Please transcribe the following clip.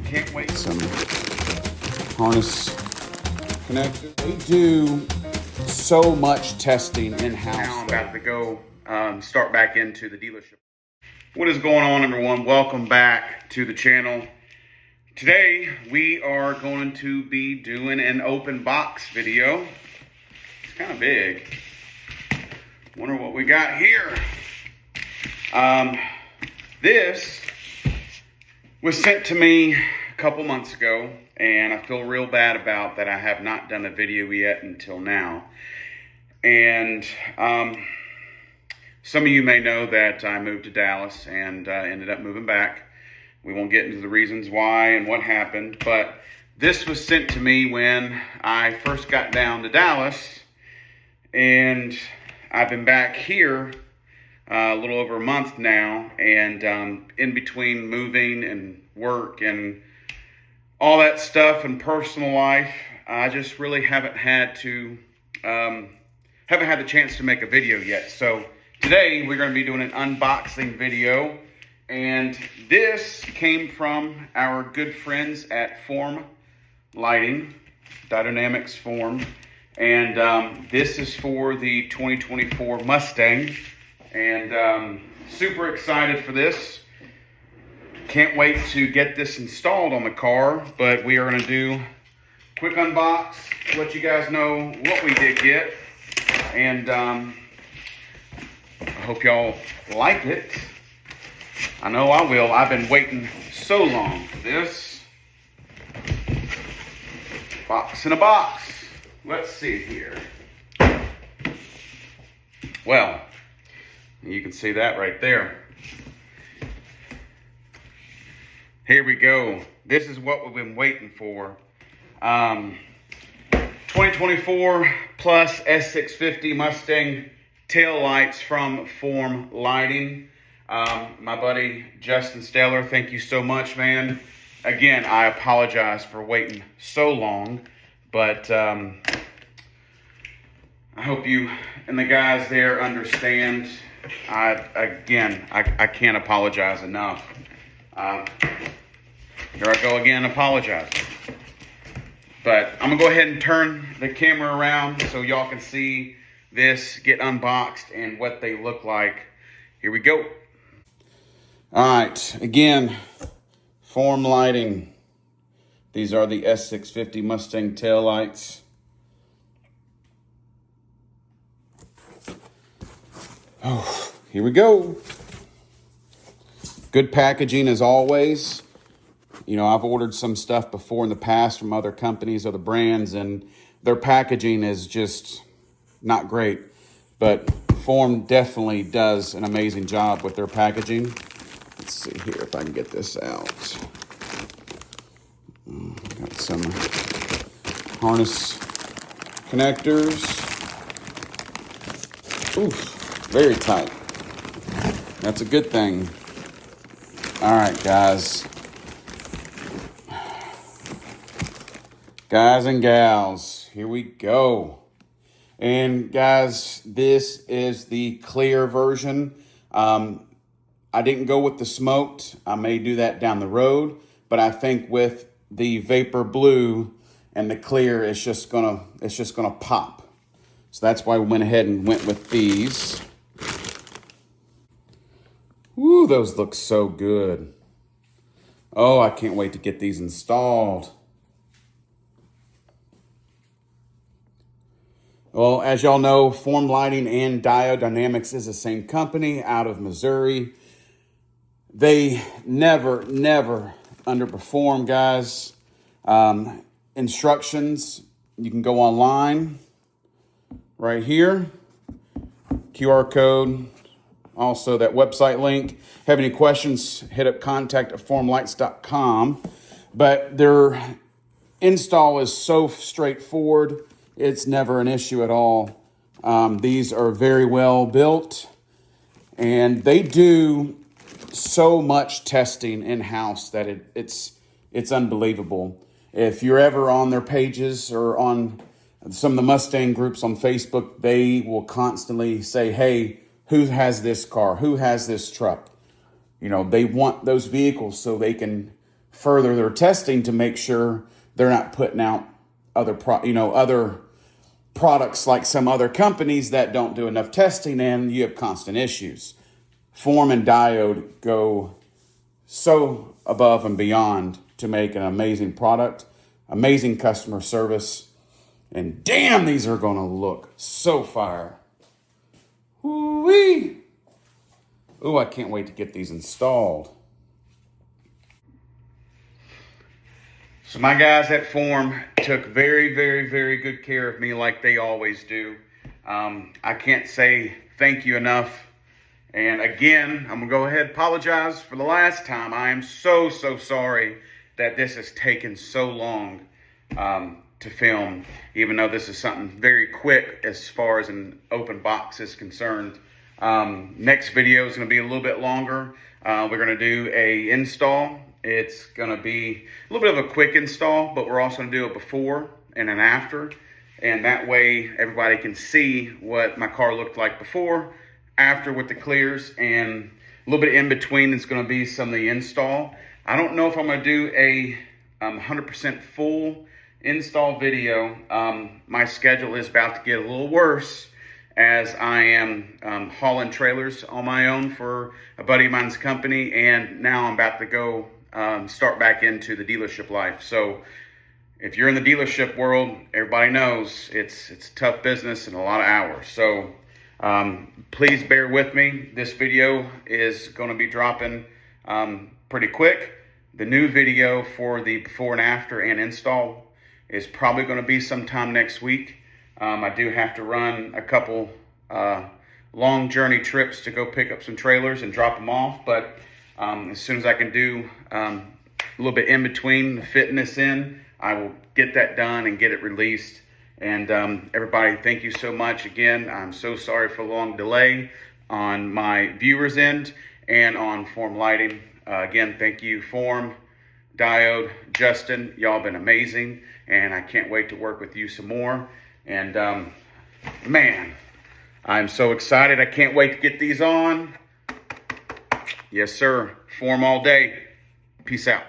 Can't wait. Some harness connectors. They do so much testing in-house. Now I'm about to go start back into the dealership. What is going on, everyone? Welcome back to the channel. Today we are going to be doing an open box video. It's kind of big. Wonder what we got here. This was sent to me a couple months ago, and I feel real bad about that. I have not done a video yet until now. And some of you may know that I moved to Dallas and ended up moving back. We won't get into the reasons why and what happened, but this was sent to me when I first got down to Dallas, and I've been back here a little over a month now, and in between moving and work and all that stuff and personal life, I just really haven't had the chance to make a video yet. So today we're going to be doing an unboxing video, and this came from our good friends at Form Lighting, Dynamics Form, and this is for the 2024 Mustang, and super excited for this. Can't wait to get this installed on the car, but we are going to do a quick unbox, let you guys know what we did get, and I hope y'all like it. I know I will. I've been waiting so long for this. Box in a box. Let's see here. Well, you can see that right there. Here we go. This is what we've been waiting for. 2024 plus S650 Mustang Taillights from Form Lighting. My buddy Justin Stellar, thank you so much, man. Again, I apologize for waiting so long, but I hope you and the guys there understand. I can't apologize enough. Here I go again, apologizing. But I'm gonna go ahead and turn the camera around so y'all can see this get unboxed and what they look like. Here we go. All right, again, Form Lighting. These are the S650 Mustang taillights. Oh, here we go. Good packaging as always. You know, I've ordered some stuff before in the past from other companies, other brands, and their packaging is just not great. But Form definitely does an amazing job with their packaging. Let's see here if I can get this out. Got some harness connectors. Oof, very tight. That's a good thing. All right, guys. Guys and gals, here we go. And guys, this is the clear version. I didn't go with the smoked. I may do that down the road, but I think with the vapor blue and the clear, it's just gonna pop. So that's why we went ahead and went with these. Woo, those look so good. Oh, I can't wait to get these installed. Well, as y'all know, Form Lighting and Dynamics is the same company out of Missouri. They never underperform, guys. Instructions, you can go online right here. QR code, also that website link. Have any questions, hit up contact@formlights.com. But their install is so straightforward. It's never an issue at all. These are very well built, and they do so much testing in-house that it's unbelievable. If you're ever on their pages or on some of the Mustang groups on Facebook, they will constantly say, hey, who has this car? Who has this truck? You know, they want those vehicles so they can further their testing to make sure they're not putting out other products like some other companies that don't do enough testing, and you have constant issues. Form and Diode go so above and beyond to make an amazing product, amazing customer service, and damn, these are gonna look so fire. Woo-wee! Ooh, I can't wait to get these installed. So my guys at Form took very, very, very good care of me like they always do. I can't say thank you enough. And again, I'm gonna go ahead and apologize for the last time. I am so, so sorry that this has taken so long to film, even though this is something very quick as far as an open box is concerned. Next video is gonna be a little bit longer. We're gonna do a install. It's gonna be a little bit of a quick install, but we're also gonna do a before and an after. And that way everybody can see what my car looked like before, after with the clears, and a little bit in between is gonna be some of the install. I don't know if I'm gonna do a 100% full install video. My schedule is about to get a little worse as I am hauling trailers on my own for a buddy of mine's company, and now I'm about to go start back into the dealership life. So if you're in the dealership world, everybody knows it's tough business and a lot of hours. So please bear with me. This video is going to be dropping pretty quick. The new video for the before and after and install is probably going to be sometime next week. I do have to run a couple long journey trips to go pick up some trailers and drop them off, but as soon as I can do a little bit in between, fitting this in, I will get that done and get it released. And everybody, thank you so much again. I'm so sorry for the long delay on my viewers' end and on Form Lighting. Again, thank you, Form, Diode, Justin. Y'all been amazing, and I can't wait to work with you some more. And man, I'm so excited. I can't wait to get these on. Yes, sir. Form all day. Peace out.